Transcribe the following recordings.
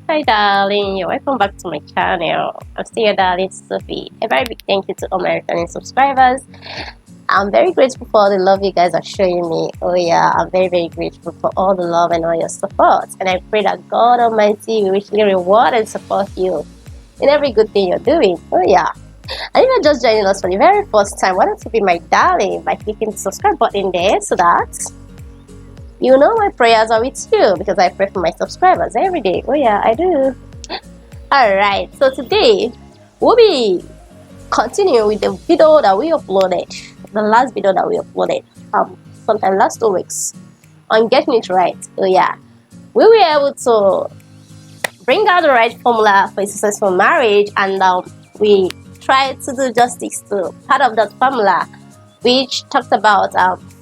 Hi darling, you're welcome back to my channel. I'm still your darling Sophie. A very big thank you to all my returning subscribers. I'm very grateful for all the love you guys are showing me. Oh yeah, I'm very grateful for all the love and all your support. And I pray that God Almighty will richly reward and support you in every good thing you're doing. Oh yeah. And if you're just joining us for the very first time, why don't you be my darling by clicking the subscribe button there so that you know my prayers are with you, because I pray for my subscribers every day. Oh yeah, I do. Alright, so today we'll be continuing with the video that we uploaded, the last video that we uploaded sometime last 2 weeks on getting it right. Oh yeah, we were able to bring out the right formula for a successful marriage, and we tried to do justice to part of that formula, which talked about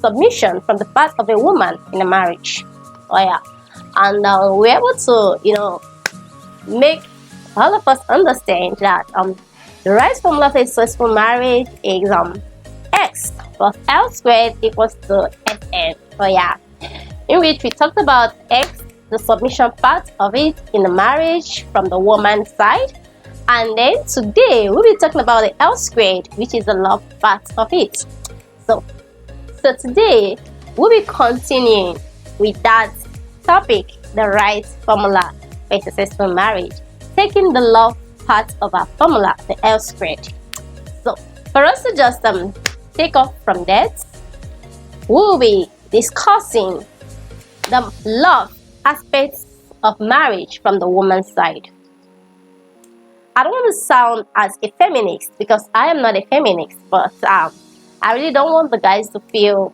submission from the part of a woman in a marriage. Oh yeah, and we're able to make all of us understand that the right formula for a successful marriage is x plus l squared equals to sn. Oh yeah, in which we talked about x, the submission part of it in the marriage from the woman's side, and then today we'll be talking about the l squared, which is the love part of it. So today we'll be continuing with that topic, the right formula for a successful marriage, taking the love part of our formula, the L squared. So for us to just take off from that, we'll be discussing the love aspects of marriage from the woman's side. I don't want to sound as a feminist, because I am not a feminist, but I really don't want the guys to feel,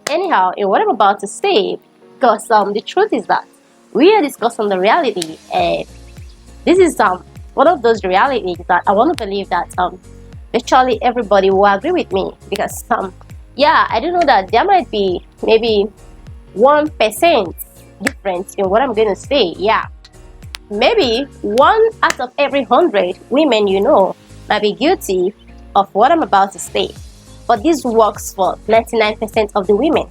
anyhow in what I'm about to say, because the truth is that we are discussing the reality, and this is one of those realities that I want to believe that virtually everybody will agree with me, because yeah, I do know that there might be maybe 1% difference in what I'm going to say. Yeah, maybe 1 out of every 100 women might be guilty of what I'm about to say, but this works for 99% of the women.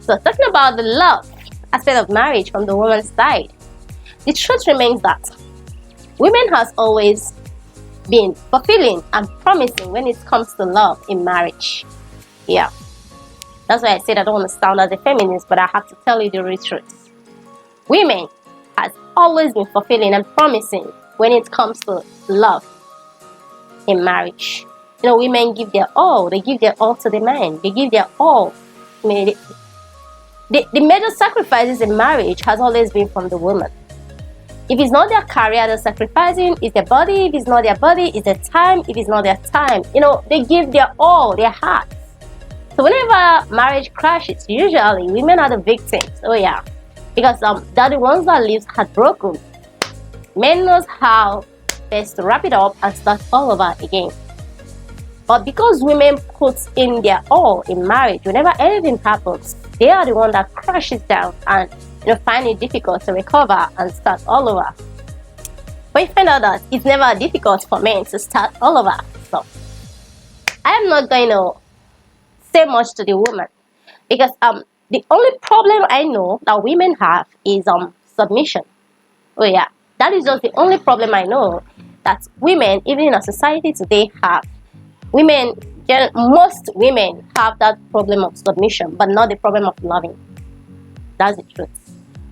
So talking about the love aspect of marriage from the woman's side, the truth remains that women has always been fulfilling and promising when it comes to love in marriage. Yeah, that's why I said I don't want to sound as a feminist, but I have to tell you the real truth. Women has always been fulfilling and promising when it comes to love in marriage. Women give their all. They give their all to the man. They give their all. The major sacrifices in marriage has always been from the woman. If it's not their career they're sacrificing, it's their body. If it's not their body, it's their time. If it's not their time, they give their all, their hearts. So whenever marriage crashes, usually women are the victims. Oh yeah, because they're the ones that lives heartbroken. Men knows how best to wrap it up and start all over again. But because women put in their all in marriage, whenever anything happens, they are the one that crashes down and find it difficult to recover and start all over. But you find out that it's never difficult for men to start all over. So I am not going to say much to the woman, because the only problem I know that women have is submission. Oh yeah, that is just the only problem I know that women, even in our society today, have. Most women have that problem of submission, but not the problem of loving. That's the truth.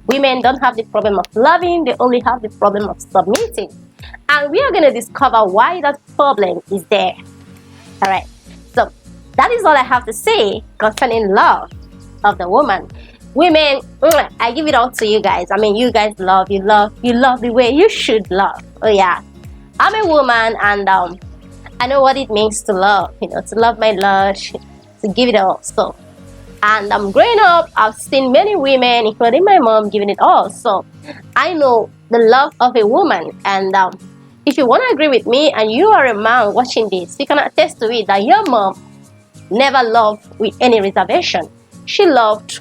Women don't have the problem of loving, they only have the problem of submitting. And we are going to discover why that problem is there. Alright, so that is all I have to say concerning love of the woman. Women, I give it all to you guys. I mean, you guys love the way you should love. Oh yeah, I'm a woman, and I know what it means to love, to love my love, to give it all. So, and I'm growing up, I've seen many women, including my mom, giving it all. So, I know the love of a woman. And if you want to agree with me, and you are a man watching this, you can attest to it that your mom never loved with any reservation. She loved,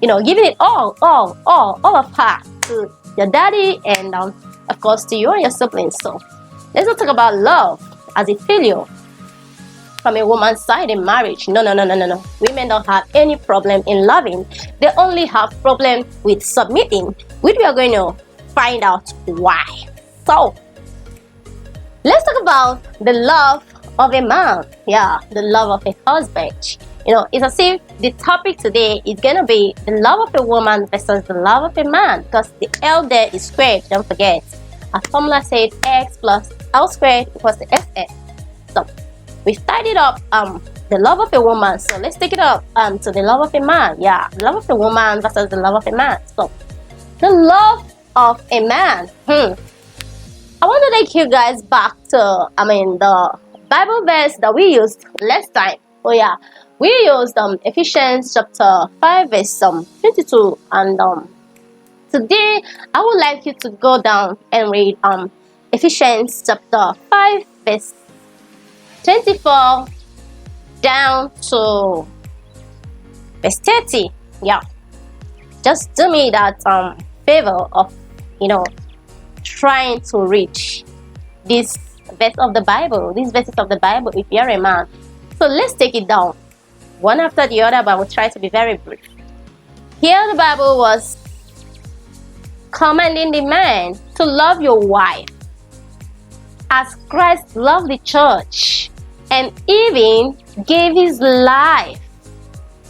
giving it all of her to your daddy, and of course to you and your siblings. So, let's not talk about love as a failure. from a woman's side in marriage. No, no, no, no, no, no. Women don't have any problem in loving. They only have problem with submitting, which we are going to find out why. So, let's talk about the love of a man. Yeah, the love of a husband. It's as if the topic today is going to be the love of a woman versus the love of a man, because the L there is squared, don't forget. Our formula says X plus L squared equals to SS. So, we've tidied up the love of a woman. So, let's take it up to the love of a man. Yeah, the love of a woman versus the love of a man. So, the love of a man. I want to take you guys back to, the Bible verse that we used last time. Oh yeah, we used Ephesians chapter 5 verse 22, and today I would like you to go down and read Ephesians chapter 5 verse 24 down to verse 30. Yeah, just do me that favor of trying to reach this verse of the Bible, these verses of the Bible, if you're a man. So let's take it down one after the other, but we'll try to be very brief. Here the Bible was commanding the man to love your wife as Christ loved the church and even gave his life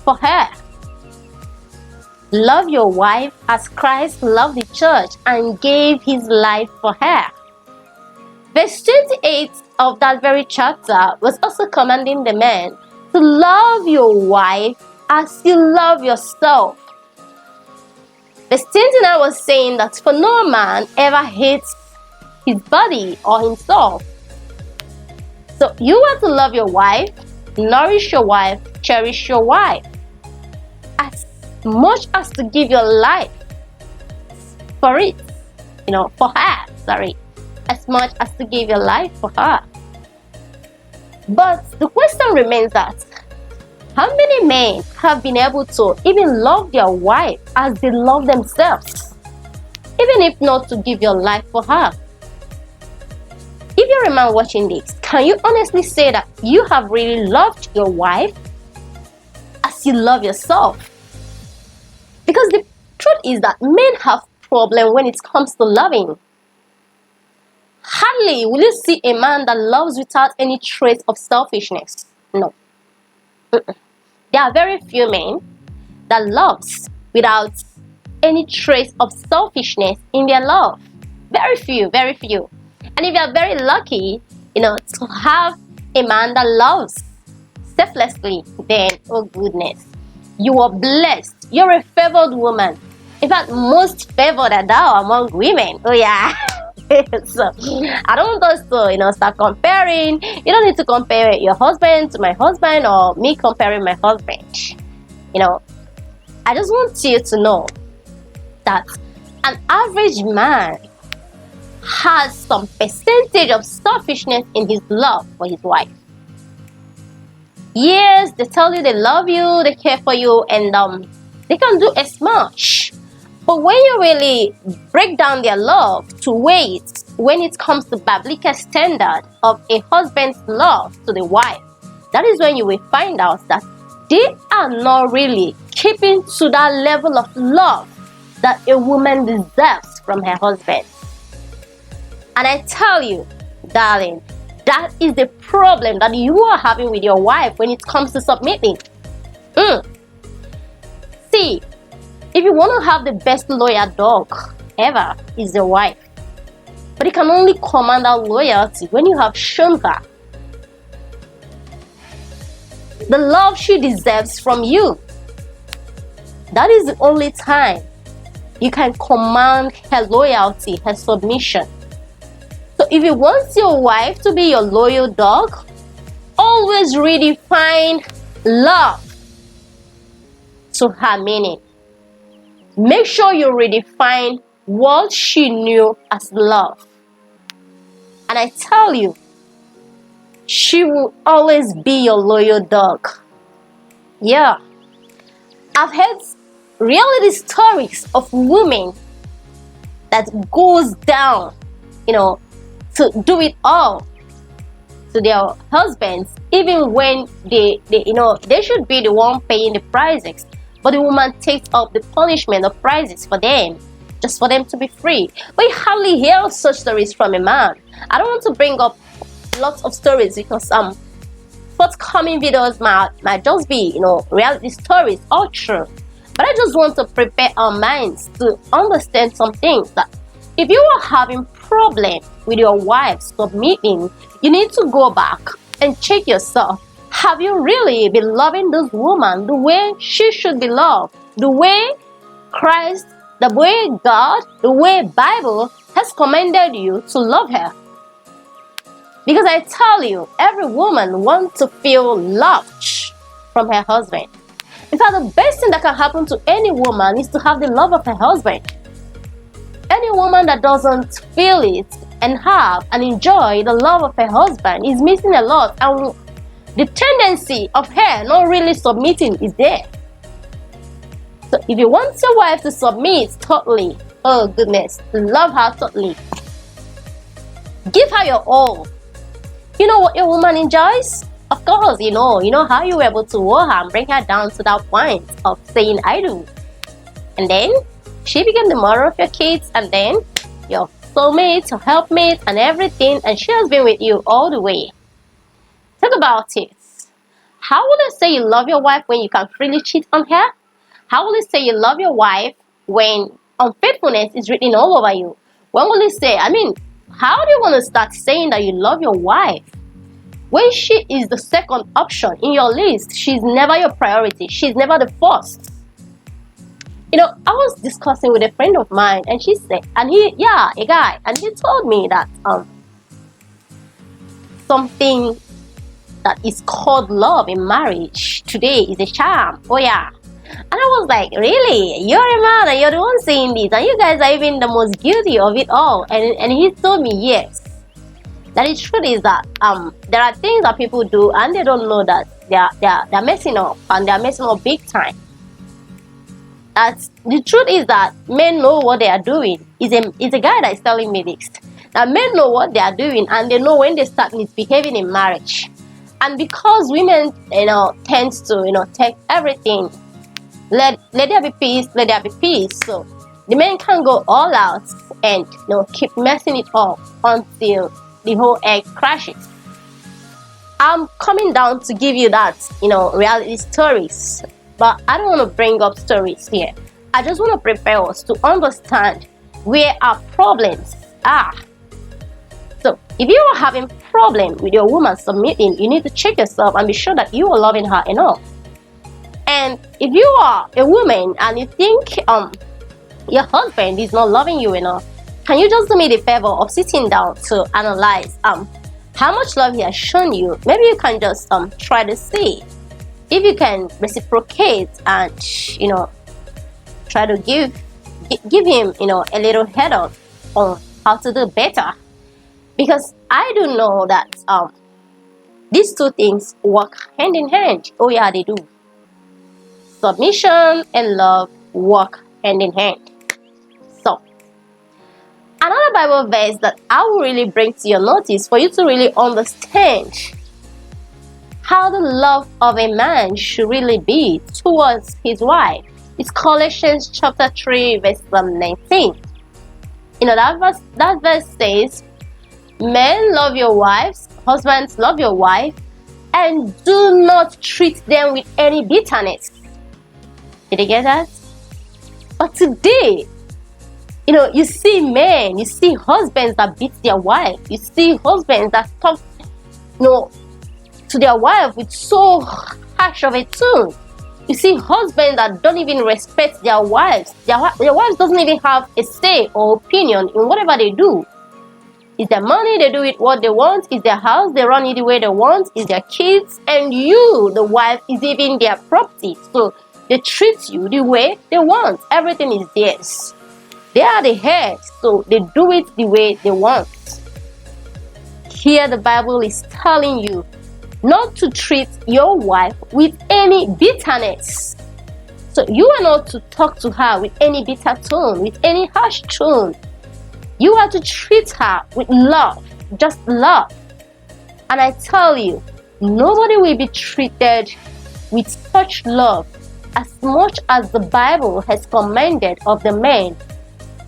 for her. Love your wife as Christ loved the church and gave his life for her. Verse 28 of that very chapter was also commanding the man to love your wife as you love yourself. Verse 29 was saying that for no man ever hates his body or himself. So you are to love your wife, nourish your wife, cherish your wife, as much as to give your life for it, for her, as much as to give your life for her. But the question remains that how many men have been able to even love their wife as they love themselves, even if not to give your life for her? If you're a man watching this, can you honestly say that you have really loved your wife as you love yourself? Because the truth is that men have problem when it comes to loving. Hardly will you see a man that loves without any trace of selfishness. No. There are very few men that loves without any trace of selfishness in their love. Very few, very few. And if you are very lucky, to have a man that loves selflessly, then, oh goodness, you are blessed. You're a favored woman. In fact, most favored are thou among women. Oh yeah. So I don't want us to start comparing. You don't need to compare your husband to my husband or me comparing my husband. I just want you to know that an average man has some percentage of selfishness in his love for his wife. Yes, they tell you they love you, they care for you, and they can do as much. But when you really break down their love to weight, when it comes to biblical standard of a husband's love to the wife, that is when you will find out that they are not really keeping to that level of love that a woman deserves from her husband. And I tell you, darling, that is the problem that you are having with your wife when it comes to submitting. See, if you want to have the best loyal dog ever, is your wife. But you can only command that loyalty when you have shown her the love she deserves from you. That is the only time you can command her loyalty, her submission. So if you want your wife to be your loyal dog, always redefine love to her meaning. Make sure you redefine what she knew as love. And I tell you, she will always be your loyal dog. Yeah. I've heard reality stories of women that goes down, to do it all to their husbands, even when they should be the one paying the prices, but the woman takes up the punishment of prices for them, just for them to be free. But you hardly hear such stories from a man. I don't want to bring up lots of stories because forthcoming videos might just be reality stories, all true. But I just want to prepare our minds to understand some things, that if you are having problem with your wife submitting, you need to go back and check yourself. Have you really been loving this woman the way she should be loved? The way Christ, the way God, the way Bible has commanded you to love her? Because I tell you, every woman wants to feel loved from her husband. In fact, the best thing that can happen to any woman is to have the love of her husband. Any woman that doesn't feel it and have and enjoy the love of her husband is missing a lot, and the tendency of her not really submitting is there. So if you want your wife to submit totally, oh goodness, love her totally, give her your all. You know what your woman enjoys? Of course, you know how you were able to woo her and bring her down to that point of saying I do. And then she became the mother of your kids, and then your soulmate, your helpmate, and everything, and she has been with you all the way. Think about it. How will you say you love your wife when you can freely cheat on her? How will you say you love your wife when unfaithfulness is written all over you? When will you say, how do you want to start saying that you love your wife when she is the second option in your list? She's never your priority. She's never the first. I was discussing with a friend of mine, and she said, a guy, and he told me that something that is called love in marriage today is a charm. Oh yeah. And I was like, really? You're a man and you're the one saying this, and you guys are even the most guilty of it all. And he told me, yes, that the truth is that there are things that people do and they don't know that they're messing up, and they're messing up big time. The truth is that men know what they are doing. It's a guy that is telling me this. That men know what they are doing, and they know when they start misbehaving in marriage. And because women, tends to, take everything, let there be peace, let there be peace. So the men can go all out and, keep messing it up until the whole egg crashes. I'm coming down to give you that, reality stories. But I don't want to bring up stories here. I just want to prepare us to understand where our problems are. So if you are having problem with your woman submitting, you need to check yourself and be sure that you are loving her enough. And if you are a woman and you think your husband is not loving you enough, can you just do me the favor of sitting down to analyze how much love he has shown you? Maybe you can just try to see if you can reciprocate and try to give him a little head up on how to do better. Because I do know that these two things work hand in hand. Oh yeah, they do. Submission and love work hand in hand. So, another Bible verse that I will really bring to your notice for you to really understand how the love of a man should really be towards his wife is Colossians chapter 3 verse 19. That verse says, men, love your wives, husbands, love your wife, and do not treat them with any bitterness. Did you get that? But today, you see men, you see husbands that beat their wife, you see husbands that talk, to their wife with so harsh of a tone. You see husbands that don't even respect their wives. Their wives doesn't even have a say or opinion in whatever they do. It's their money, they do it what they want. It's their house, they run it the way they want. It's their kids, and you, the wife, is even their property. So they treat you the way they want. Everything is theirs. They are the head, so they do it the way they want. Here the Bible is telling you not to treat your wife with any bitterness. So you are not to talk to her with any bitter tone, with any harsh tone. You are to treat her with love, just love. And I tell you, nobody will be treated with such love as much as the Bible has commanded of the man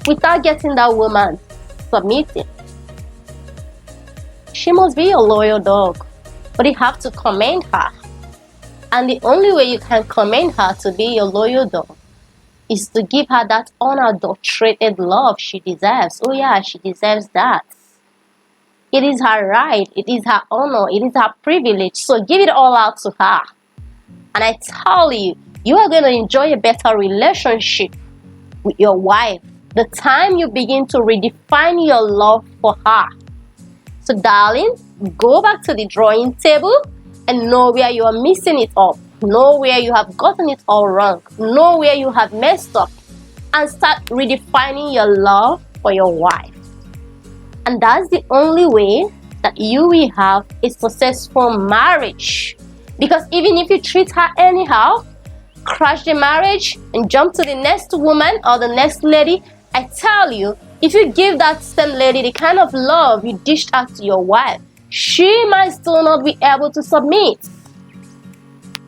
without getting that woman submitting. She must be a loyal dog, but you have to commend her. And the only way you can commend her to be a loyal dog is to give her that unadulterated love she deserves. Oh yeah, she deserves that. It is her right, it is her honor, it is her privilege. So give it all out to her. And I tell you, you are going to enjoy a better relationship with your wife the time you begin to redefine your love for her. So darling, go back to the drawing table and know where you are missing it up. Know where you have gotten it all wrong. Know where you have messed up. And start redefining your love for your wife. And that's the only way that you will have a successful marriage. Because even if you treat her anyhow, crash the marriage and jump to the next woman or the next lady, I tell you, if you give that same lady the kind of love you dished out to your wife, she might still not be able to submit.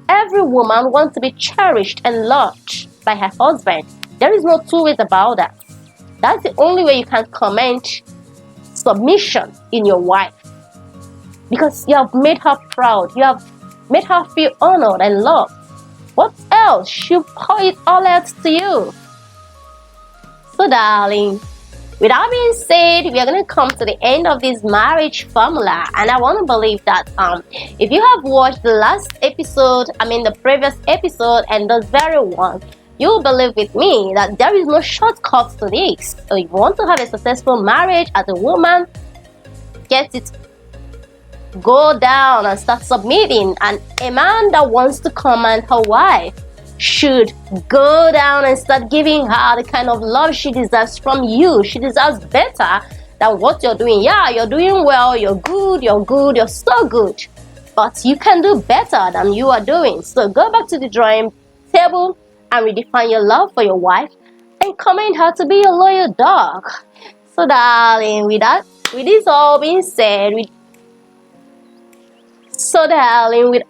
Every woman wants to be cherished and loved by her husband. There is no two ways about that. That's the only way you can comment submission in your wife. Because you have made her proud. You have made her feel honored and loved. What else? She'll pour it all out to you. So darling, with that being said, we are going to come to the end of this marriage formula, and I want to believe that if you have watched the previous episode and those very one, you will believe with me that there is no shortcut to this. So if you want to have a successful marriage as a woman, get it, go down and start submitting. And a man that wants to command her wife should go down and start giving her the kind of love she deserves from you. She deserves better than what you're doing. Yeah, you're doing well, you're good, you're so good. But you can do better than you are doing. So go back to the drawing table and redefine your love for your wife and commend her to be a loyal dog. So darling, with this all being said, with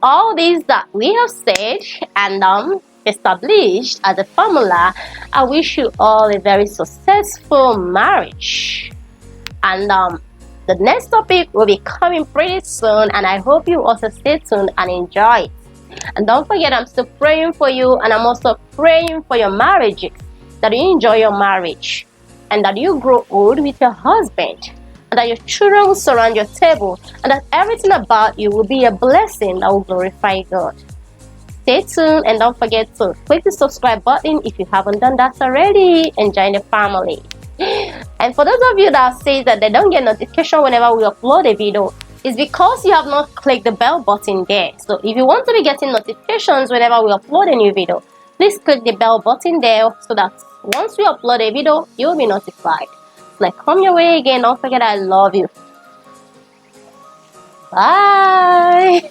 all this that we have said and established as a formula, I wish you all a very successful marriage. And the next topic will be coming pretty soon, and I hope you also stay tuned and enjoy it. And don't forget, I'm still praying for you, and I'm also praying for your marriages, that you enjoy your marriage and that you grow old with your husband, and that your children will surround your table, and that everything about you will be a blessing that will glorify God. Stay tuned and don't forget to click the subscribe button if you haven't done that already, and join the family. And for those of you that say that they don't get notification whenever we upload a video, it's because you have not clicked the bell button there. So if you want to be getting notifications whenever we upload a new video, please click the bell button there so that once we upload a video, you'll be notified. So like, come your way again. Don't forget I love you. Bye.